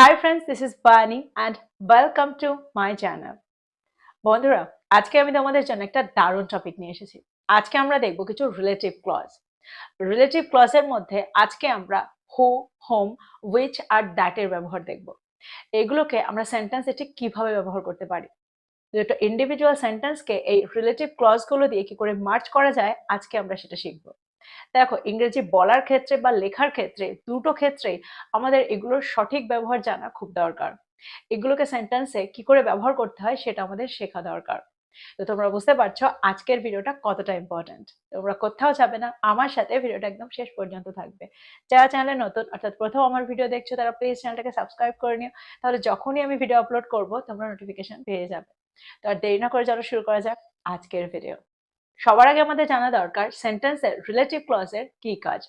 Hi friends, this is Bani and welcome to my channel. বন্ধুরা, আজকে আমি তোমাদের জন্য একটা দারুণ টপিক নিয়ে এসেছি। আজকে আমরা দেখব কিছু রিলেটিভ ক্লজ। রিলেটিভ ক্লজের মধ্যে আজকে আমরা হু, হোম, which আর দ্যাট এর ব্যবহার দেখব। এগুলোকে আমরা সেন্টেন্সে ঠিক কিভাবে ব্যবহার করতে পারি। দুটো ইন্ডিভিজুয়াল সেন্টেন্সকে এই রিলেটিভ ক্লজগুলো দিয়ে কি করে মার্চ করা যায় আজকে আমরা সেটা শিখব। দেখো, ইংরেজি বলার ক্ষেত্রে বা লেখার ক্ষেত্রে দুটো ক্ষেত্রেই আমাদের এগুলোর সঠিক ব্যবহার জানা খুব দরকার। এগুলোকে সেন্টেন্সে কি করে ব্যবহার করতে হয় সেটা আমাদের শেখা দরকার। তো তোমরা বুঝতে পারছো আজকের ভিডিওটা কতটা ইম্পর্টেন্ট। তোমরা কোথাও যাবে না, আমার সাথে ভিডিওটা একদম শেষ পর্যন্ত থাকবে। যারা চ্যানেলে নতুন অর্থাৎ প্রথম আমার ভিডিও দেখছো তারা প্লিজ চ্যানেলটাকে সাবস্ক্রাইব করে নিও, তাহলে যখনই আমি ভিডিও আপলোড করব তোমরা নোটিফিকেশন পেয়ে যাবে। তো আর দেরি না করে চলো শুরু করা যাক আজকের ভিডিও। সবার আগে আমাদের জানা দরকার সেন্টেন্সের রিলেটিভ ক্লজের কি কাজ।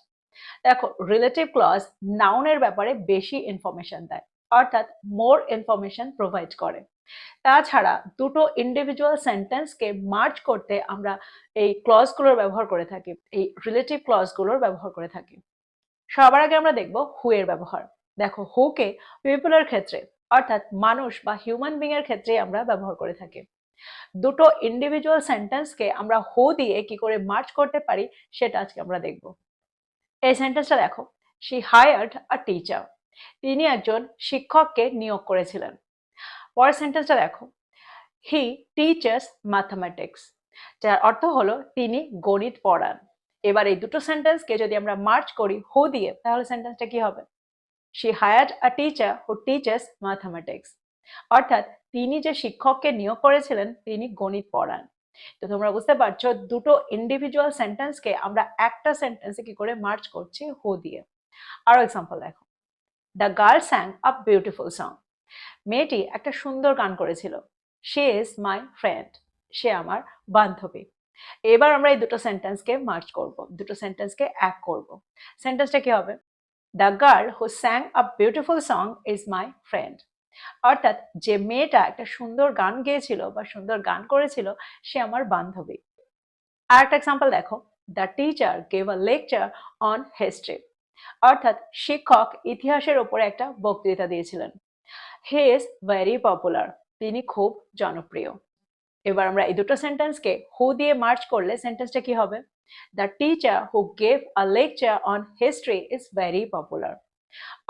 দেখো, রিলেটিভ ক্লজ নাউনের ব্যাপারে বেশি ইনফরমেশন দেয়, অর্থাৎ মোর ইনফরমেশন প্রোভাইড করে। তাছাড়া দুটো ইন্ডিভিজুয়াল সেন্টেন্সকে মার্জ করতে আমরা এই ক্লজগুলোর ব্যবহার করে থাকি, এই রিলেটিভ ক্লজগুলোর ব্যবহার করে থাকি। সবার আগে আমরা দেখব হু এর ব্যবহার। দেখো, হুকে পিপলের ক্ষেত্রে অর্থাৎ মানুষ বা হিউম্যান বিং এর ক্ষেত্রে আমরা ব্যবহার করে থাকি। দুটো ইন্ডিভিজুয়াল সেন্টেন্সকে আমরা হু দিয়ে কি করে মার্চ করতে পারি সেটা আজকে আমরা দেখব। এই সেন্টেন্সটা দেখো, শি হায়ার্ড আ টিচার। তিনি একজন শিক্ষককে নিয়োগ করেছিলেন। পরের সেন্টেন্সটা দেখো, হি টিচার্স ম্যাথমেটিক্স, যার অর্থ হলো তিনি গণিত পড়ান। এবার এই দুটো সেন্টেন্সকে যদি আমরা মার্চ করি হু দিয়ে, তাহলে সেন্টেন্সটা কি হবে? She hired a teacher who teachers mathematics, অর্থাৎ তিনি যে শিক্ষককে নিয়োগ করেছিলেন তিনি গণিত পড়ান। তো তোমরা বুঝতে পারছো দুটো ইন্ডিভিজুয়াল সেন্টেন্সকে আমরা একটা সেন্টেন্সে কি করে মার্চ করছি হু দিয়ে। আরো এক্সাম্পল দেখো, the girl স্যাং a beautiful song. মেয়েটি একটা সুন্দর গান করেছিল। শি ইজ মাই ফ্রেন্ড, সে আমার বান্ধবী। এবার আমরা এই দুটো সেন্টেন্সকে মার্চ করব, দুটো সেন্টেন্সকে এক করব। সেন্টেন্সটা কি হবে? The girl who স্যাং a beautiful song is my friend, অর্থাৎ যে মেয়েটা একটা সুন্দর গান গেয়েছিল বা সুন্দর গান করেছিল সে আমার বান্ধবী। আর একটা এক্সাম্পল দেখো, the teacher gave a lecture on history, অর্থাৎ শিক্ষক ইতিহাসের উপরে একটা বক্তৃতা দিয়েছিলেন। হি ইজ ভেরি পপুলার, তিনি খুব জনপ্রিয়। এবার আমরা এই দুটো সেন্টেন্সকে হু দিয়ে মার্চ করলে সেন্টেন্সটা কি হবে? The teacher who gave a lecture on history is very popular,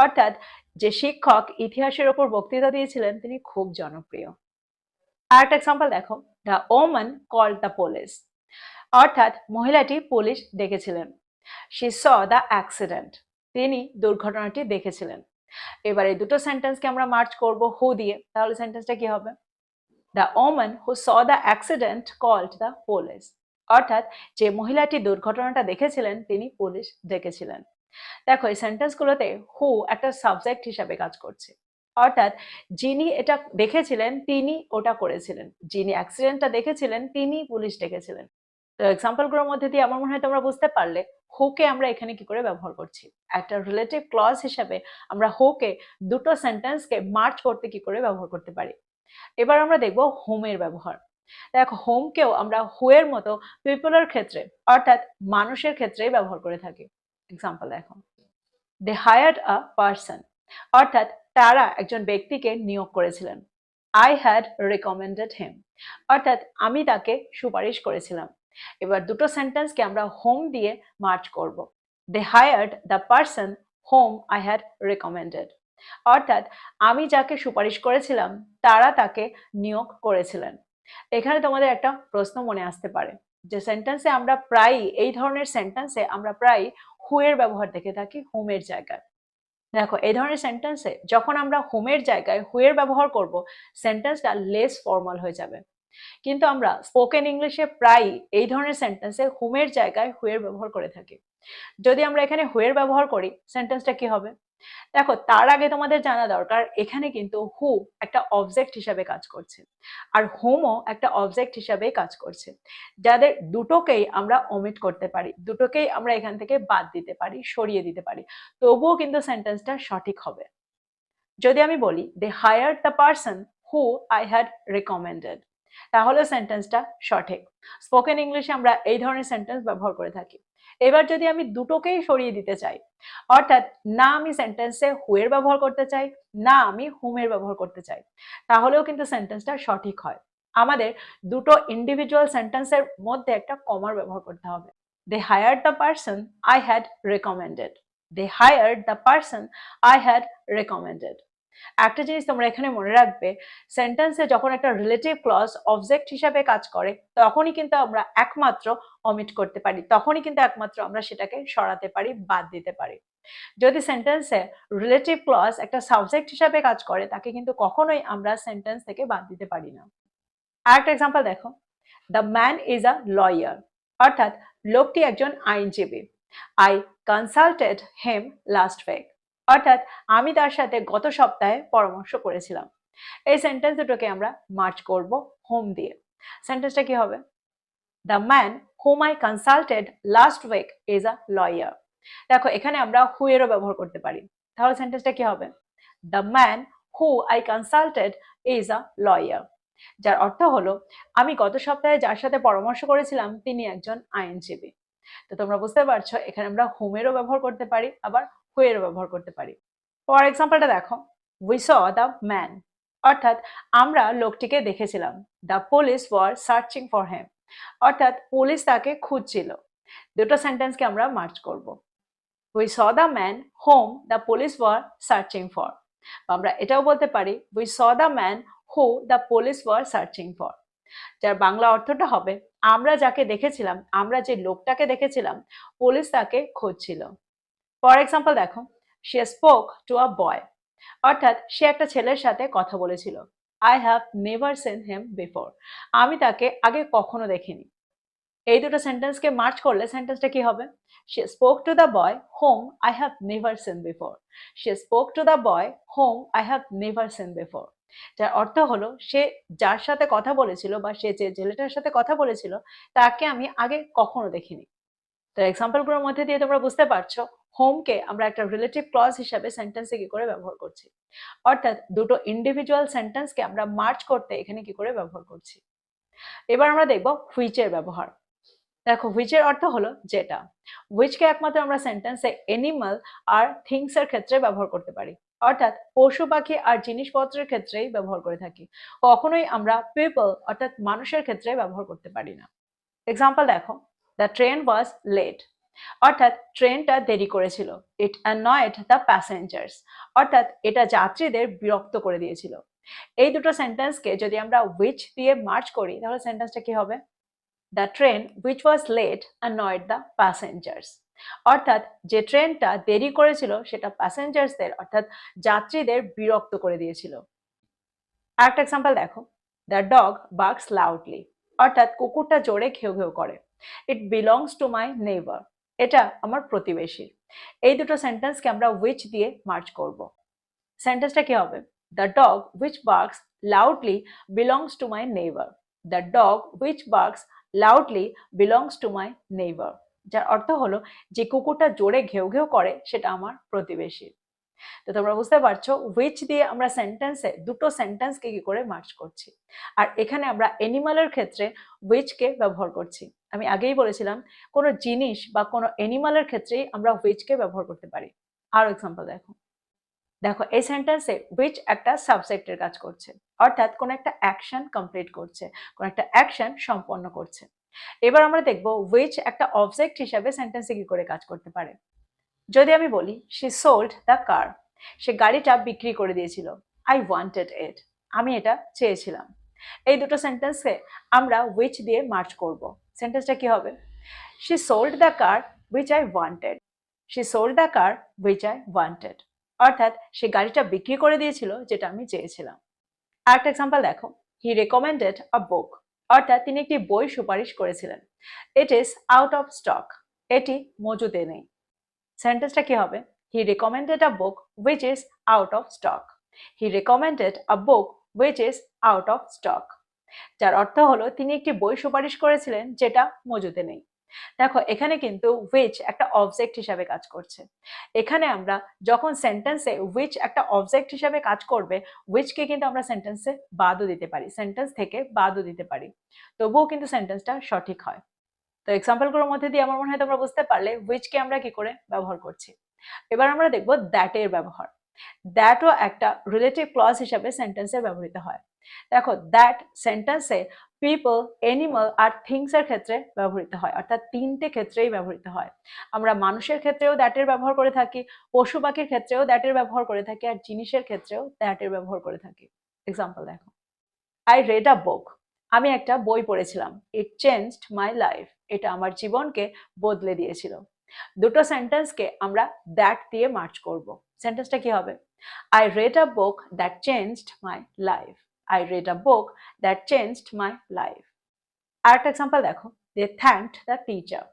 অর্থাৎ যে শিক্ষক ইতিহাসের ওপর বক্তৃতা দিয়েছিলেন তিনি খুব জনপ্রিয়। আর একটা এক্সাম্পল দেখো, the woman called the police, অর্থাৎ মহিলাটি পুলিশ ডেকেছিলেন। শি স দ্য অ্যাক্সিডেন্ট, তিনি দুর্ঘটনাটি দেখেছিলেন। এবার এই দুটো সেন্টেন্সকে আমরা মার্চ করব হু দিয়ে, তাহলে সেন্টেন্সটা কি হবে? The woman who saw the accident called the police, অর্থাৎ যে মহিলাটি দুর্ঘটনাটা দেখেছিলেন তিনি পুলিশ ডেকেছিলেন। দেখো, এই সেন্টেন্সগুলোতে হু একটা সাবজেক্ট হিসাবে কাজ করছে, অর্থাৎ যিনি এটা দেখেছিলেন তিনি ওটা করেছিলেন, যিনি অ্যাক্সিডেন্টটা দেখেছিলেন তিনি পুলিশ ডেকেছিলেন। তো এক্সাম্পলগুলোর মধ্যে দিয়ে আমার মনে হয় তোমরা বুঝতে পারলে হুকে আমরা এখানে কি করে ব্যবহার করছি। একটা রিলেটিভ ক্লজ হিসাবে আমরা হুকে দুটো সেন্টেন্সকে মার্চ করতে কি করে ব্যবহার করতে পারি। এবার আমরা দেখব হোমের ব্যবহার। দেখো, হোমকেও আমরা হু এর মতো পিপলের ক্ষেত্রে অর্থাৎ মানুষের ক্ষেত্রেই ব্যবহার করে থাকি। এক্সাম্পল দেখো, দে হায়ার্ড আ পারসন, অর্থাৎ তারা একজন ব্যক্তিকে নিয়োগ করেছিলেন। আই হ্যাড রিকমেন্ডেড হিম, অর্থাৎ আমি তাকে সুপারিশ করেছিলাম। এবার দুটো সেন্টেন্সকে আমরা হোম দিয়ে মার্চ করব। They hired the person whom I had recommended, অর্থাৎ আমি যাকে সুপারিশ করেছিলাম তারা তাকে নিয়োগ করেছিলেন। এখানে তোমাদের একটা প্রশ্ন মনে আসতে পারে যে সেন্টেন্সে আমরা প্রায় এই ধরনের সেন্টেন্সে আমরা প্রায় হু এর ব্যবহার দেখে থাকি হোমের জায়গায়। দেখো, এই ধরনের সেন্টেন্সে যখন আমরা হোমের জায়গায় হু এর ব্যবহার করব সেন্টেন্সটা লেস ফর্মাল হয়ে যাবে। কিন্তু আমরা স্পোকেন ইংলিশে প্রায় এই ধরনের সেন্টেন্সে হোমের জায়গায় হু এর ব্যবহার করে থাকি। যদি আমরা এখানে হু এর ব্যবহার করি সেন্টেন্সটা কি হবে? দেখো, তার আগে তোমাদের জানা দরকার এখানে কিন্তু হু একটা অবজেক্ট হিসাবে কাজ করছে আর হোমও একটা অবজেক্ট হিসাবে কাজ করছে, যাদের দুটোকেই আমরা ওমিট করতে পারি, দুটোকেই আমরা এখান থেকে বাদ দিতে পারি, সরিয়ে দিতে পারি, তবুও কিন্তু সেন্টেন্সটা সঠিক হবে। যদি আমি বলি they hired the person who I had recommended, তাহলে সেন্টেন্সটা সঠিক। স্পোকেন ইংলিশে আমরা এই ধরনের সেন্টেন্স ব্যবহার করে থাকি। এবার যদি আমি দুটোকেই সরিয়ে দিতে চাই, অর্থাৎ না আমি সেন্টেন্সে হু এর ব্যবহার করতে চাই, না আমি হুম এর ব্যবহার করতে চাই, তাহলেও কিন্তু সেন্টেন্সটা সঠিক হয়। আমাদের দুটো ইন্ডিভিজুয়াল সেন্টেন্সের মধ্যে একটা কমার ব্যবহার করতে হবে। They hired the person I had recommended. They hired the person I had recommended. একটা জিনিস তোমরা এখানে মনে রাখবে, সেন্টেন্সে যখন একটা রিলেটিভ ক্লজ অবজেক্ট হিসাবে কাজ করে তখনই কিন্তু আমরা একমাত্র অমিট করতে পারি, তখনই কিন্তু একমাত্র আমরা সেটাকে সরাতে পারি, বাদ দিতে পারি। যদি সেন্টেন্সে রিলেটিভ ক্লজ একটা সাবজেক্ট হিসাবে কাজ করে তাকে কিন্তু কখনোই আমরা সেন্টেন্স থেকে বাদ দিতে পারি না। আরেকটা এক্সাম্পল দেখো, the man is a lawyer, অর্থাৎ লোকটি একজন আইনজীবী। I consulted him last week, অর্থাৎ আমি তার সাথে গত সপ্তাহে পরামর্শ করেছিলাম। এই সেন্টেন্স দুটোকে আমরা মার্চ করব হোম দিয়ে। সেন্টেন্সটা কি হবে? The man whom I consulted last week is a lawyer. দেখো এখানে আমরা হু এরও ব্যবহার করতে পারি, তাহলে সেন্টেন্সটা কি হবে? The man who I consulted is a lawyer, যার অর্থ হলো আমি গত সপ্তাহে যার সাথে পরামর্শ করেছিলাম তিনি একজন আইনজীবী। তো তোমরা বুঝতে পারছো এখানে আমরা হুমেরও ব্যবহার করতে পারি, আবার হু এরও ব্যবহার করতে পারি। ফর এক্সাম্পলটা দেখো, উই স দ্য ম্যান, অর্থাৎ আমরা লোকটিকে দেখেছিলাম। The police were searching for him, অর্থাৎ পুলিশ তাকে খুঁজছিল। দুটো সেন্টেন্সকে আমরা মার্চ করব। We saw the man home the police were searching for, আমরা এটাও বলতে পারি we saw the man who the police were searching for, যার বাংলা অর্থটা হবে আমরা যাকে দেখেছিলাম, আমরা যে লোকটাকে দেখেছিলাম পুলিশ তাকে খুঁজছিল। ফর এক্সাম্পল দেখো, শি স্পোক টু আ বয়, অর্থাৎ সে একটা ছেলের সাথে কথা বলেছিল। I have never seen him before, আমি তাকে আগে কখনো দেখিনি। এই দুটো সেন্টেন্সকে মার্চ করলে সেন্টেন্সটা কি হবে? She spoke to the boy home I have never seen before. She spoke to the boy home I have never seen before, যার অর্থ হলো সে যার সাথে কথা বলেছিল বা সে যে ছেলেটার সাথে কথা বলেছিল তাকে আমি আগে কখনো দেখিনি। তো এক্সাম্পলগুলোর মধ্যে দিয়ে তোমরা বুঝতে পারছো হোমকে আমরা একটা রিলেটিভ ক্লজ হিসাবে সেন্টেন্সে কি করে ব্যবহার করছি, অর্থাৎ দুটো ইন্ডিভিজুয়াল সেন্টেন্সকে আমরা মার্চ করতে এখানে কি করে ব্যবহার করছি। এবার আমরা দেখব হুইচের ব্যবহার। দেখো হুইচের অর্থ হলো যেটা। হুইচকে একমাত্র আমরা সেন্টেন্সে এনিমাল আর থিংস এর ক্ষেত্রে ব্যবহার করতে পারি, অর্থাৎ পশু পাখি আর জিনিসপত্রের ক্ষেত্রেই ব্যবহার করে থাকি, কখনোই আমরা পিপল অর্থাৎ মানুষের ক্ষেত্রে ব্যবহার করতে পারি না। এক্সাম্পল দেখো, দ্য ট্রেন ওয়াজ লেট, অর্থাৎ ট্রেনটা দেরি করেছিল। ইট অ্যানয়েড দ্য প্যাসেঞ্জার্স, অর্থাৎ এটা যাত্রীদের বিরক্ত করে দিয়েছিল। এই দুটো সেন্টেন্সকে যদি আমরা হুইচ দিয়ে মার্চ করি তাহলে সেন্টেন্সটা কি হবে? The train which was late annoyed the passengers, অর্থাৎ যে ট্রেনটা দেরি করেছিল সেটা প্যাসেঞ্জার্সদের অর্থাৎ যাত্রীদের বিরক্ত করে দিয়েছিল। আরেকটা এক্সাম্পল দেখো, দ্য ডগ বার্কস লাউডলি, অর্থাৎ কুকুরটা জোরে ঘেউ ঘেউ করে। ইট বিলংস টু মাই নেইবার, এটা আমার প্রতিবেশী। এই দুটো সেন্টেন্সকে আমরা হুইচ দিয়ে মার্চ করব। সেন্টেন্সটা কি হবে? The dog which barks loudly belongs to my neighbour. The dog which barks loudly belongs to my neighbour, যার অর্থ হলো যে কুকুরটা জোরে ঘেউ ঘেউ করে সেটা আমার প্রতিবেশী। তো তোমরা বুঝতে পারছো হুইচ দিয়ে আমরা সেন্টেন্সে দুটো সেন্টেন্সকে কি করে মার্চ করছি। আর এখানে আমরা এনিমালের ক্ষেত্রে হুইচকে ব্যবহার করছি। আমি আগেই বলেছিলাম কোনো জিনিস বা কোনো এনিমালের ক্ষেত্রেই আমরা হুইচকে ব্যবহার করতে পারি। আরো এক্সাম্পল দেখো, দেখো এই সেন্টেন্সে হুইচ একটা সাবজেক্টের কাজ করছে, অর্থাৎ কোন একটা অ্যাকশন কমপ্লিট করছে, কোন একটা অ্যাকশন সম্পন্ন করছে। এবার আমরা দেখব হুইচ একটা অবজেক্ট হিসাবে সেন্টেন্সে কি করে কাজ করতে পারে। যদি আমি বলি শি সোল্ড দ্য কার, সে গাড়িটা বিক্রি করে দিয়েছিল। আই ওয়ান্টেড ইট, আমি এটা চেয়েছিলাম। এই দুটো সেন্টেন্সকে আমরা হুইচ দিয়ে মার্চ করব। সেন্টেন্সটা কি হবে? She sold the car which I wanted. She sold the car which I wanted, অর্থাৎ সে গাড়িটা বিক্রি করে দিয়েছিল যেটা আমি চেয়েছিলাম। আরেকটা এক্সাম্পল দেখো, হি রেকমেন্ডেড আ বুক, অর্থাৎ তিনি একটি বই সুপারিশ করেছিলেন। It is out of stock, এটি মজুদে নেই। সেন্টেন্সটা কি হবে? He recommended a book which is out of stock. He recommended a book which is out of stock, যার অর্থ হলো তিনি একটি বই সুপারিশ করেছিলেন যেটা মজুদে নেই। দেখো এখানে কিন্তু which একটা অবজেক্ট হিসাবে কাজ করছে। এখানে আমরা যখন সেন্টেন্সে which একটা অবজেক্ট হিসাবে কাজ করবে, which কে কিন্তু আমরা সেন্টেন্সে বাদও দিতে পারি, সেন্টেন্স থেকে বাদও দিতে পারি, তবুও কিন্তু সেন্টেন্সটা সঠিক হয়। তো এক্সাম্পলগুলোর মধ্যে দিয়ে আমার মনে হয় তোমরা বুঝতে পারলে which কে আমরা কি করে ব্যবহার করছি। এবার আমরা দেখব that এর ব্যবহার। দ্যাটও একটা রিলেটিভ ক্লজ হিসাবে সেন্টেন্সে ব্যবহৃত হয়। দেখো দ্যাট সেন্টেন্সে পিপল, অ্যানিমাল আর থিংস এর ক্ষেত্রে ব্যবহৃত হয়, অর্থাৎ তিনটে ক্ষেত্রেই ব্যবহৃত হয়। আমরা মানুষের ক্ষেত্রেও দ্যাটের ব্যবহার করে থাকি, পশু পাখির ক্ষেত্রেও দ্যাটের ব্যবহার করে থাকি, আর জিনিসের ক্ষেত্রেও দ্যাটের ব্যবহার করে থাকি। এক্সাম্পল দেখো, আই রেড আ বুক, আমি একটা বই পড়েছিলাম। ইট চেঞ্জড মাই লাইফ, এটা আমার জীবনকে বদলে দিয়েছিল। দুটো সেন্টেন্সকে আমরা দ্যাট দিয়ে মার্চ করব। সেন্টেন্সটা কি হবে? I read a book that changed my life. I read a book that changed my life. আরেকটা এক্সাম্পল দেখো, they thanked the teacher,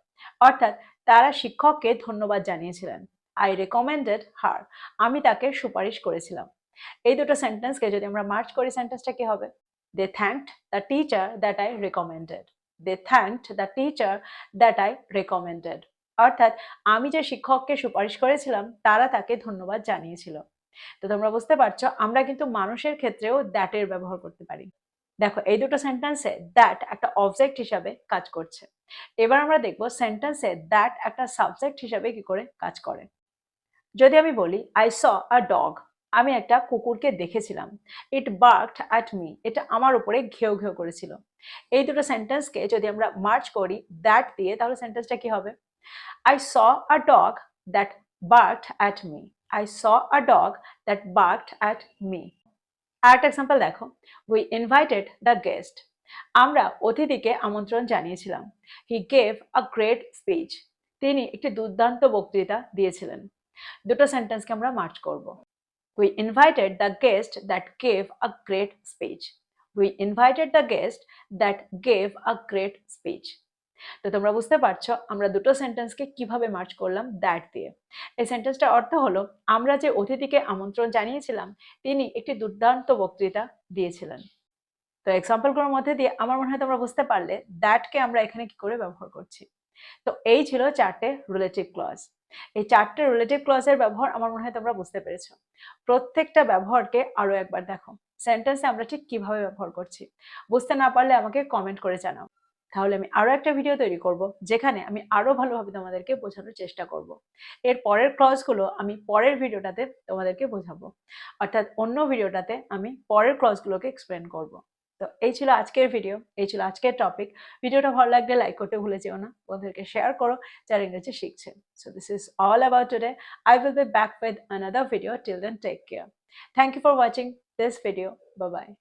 অর্থাৎ তারা শিক্ষককে ধন্যবাদ জানিয়েছিলেন। I recommended her, আমি তাকে সুপারিশ করেছিলাম। এই দুটো সেন্টেন্সকে যদি আমরা মার্চ করি, সেন্টেন্সটা কি হবে? They thanked the teacher that I recommended. They thanked the teacher that I recommended. অর্থাৎ আমি যে শিক্ষককে সুপারিশ করেছিলাম তারা তাকে ধন্যবাদ জানিয়েছিল। তো তোমরা বুঝতে পারছো আমরা কিন্তু মানুষের ক্ষেত্রেও দ্যাট এর ব্যবহার করতে পারি। দেখো এই দুটো সেন্টেন্সে দ্যাট একটা অবজেক্ট হিসাবে কাজ করছে। এবার আমরা দেখব সেন্টেন্সে দ্যাট একটা সাবজেক্ট হিসাবে কি করে কাজ করে। যদি আমি বলি আই স আ ডগ, আমি একটা কুকুরকে দেখেছিলাম। ইট বার্কড অ্যাট মি, এটা আমার উপরে ঘেউ ঘেউ করেছিল। এই দুটো সেন্টেন্সকে যদি আমরা মার্চ করি দ্যাট দিয়ে, তাহলে সেন্টেন্সটা কি হবে? I saw a dog that barked at me. I saw a dog that barked at me. আরেকটা এক্সাম্পল দেখো, we invited the guest. আমরা অতিথিকে আমন্ত্রণ জানিয়েছিলাম। He gave a great speech. তিনি একটি দুর্দান্ত বক্তৃতা দিয়েছিলেন। দুটো সেন্টেন্সকে আমরা মার্চ করব। We invited the guest that gave a great speech. We invited the guest that gave a great speech. তো তোমরা বুঝতে পারছো আমরা দুটো সেন্টেন্সকে কিভাবে মার্চ করলাম দ্যাট দিয়ে। এই সেন্টেন্সটার অর্থ হলো আমরা যে অতিথিকে আমন্ত্রণ জানিয়েছিলাম তিনি একটি দুর্দান্ত বক্তৃতা দিয়েছিলেন। তো এক্সাম্পলগুলোর মধ্যে দিয়ে আমার মনে হয় তোমরা বুঝতে পারলে দ্যাটকে আমরা এখানে কি করে ব্যবহার করছি। তো এই ছিল চারটে রিলেটিভ ক্লজ। এই চারটে রিলেটিভ ক্লজের ব্যবহার আমার মনে হয় তোমরা বুঝতে পেরেছো। প্রত্যেকটা ব্যবহারকে আরো একবার দেখো, সেন্টেন্সে আমরা ঠিক কিভাবে ব্যবহার করছি। বুঝতে না পারলে আমাকে কমেন্ট করে জানাও, তাহলে আমি আরো একটা ভিডিও তৈরি করব যেখানে আমি আরো ভালোভাবে তোমাদেরকে বোঝানোর চেষ্টা করব। এর পরের ক্লজগুলো আমি পরের ভিডিওটাতে তোমাদেরকে বোঝাবো, অর্থাৎ অন্য ভিডিওটাতে আমি পরের ক্লজগুলোকে এক্সপ্লেন করব। তো এই ছিল আজকের ভিডিও, এই ছিল আজকের টপিক। ভিডিওটা ভালো লাগলে লাইক করতে ভুলে যেও না, বন্ধুদেরকে শেয়ার করো যারা ইংরেজি শিখছে। So this is all about today. I will be back with another video. Till then, take care. Thank you for watching this video. Bye bye.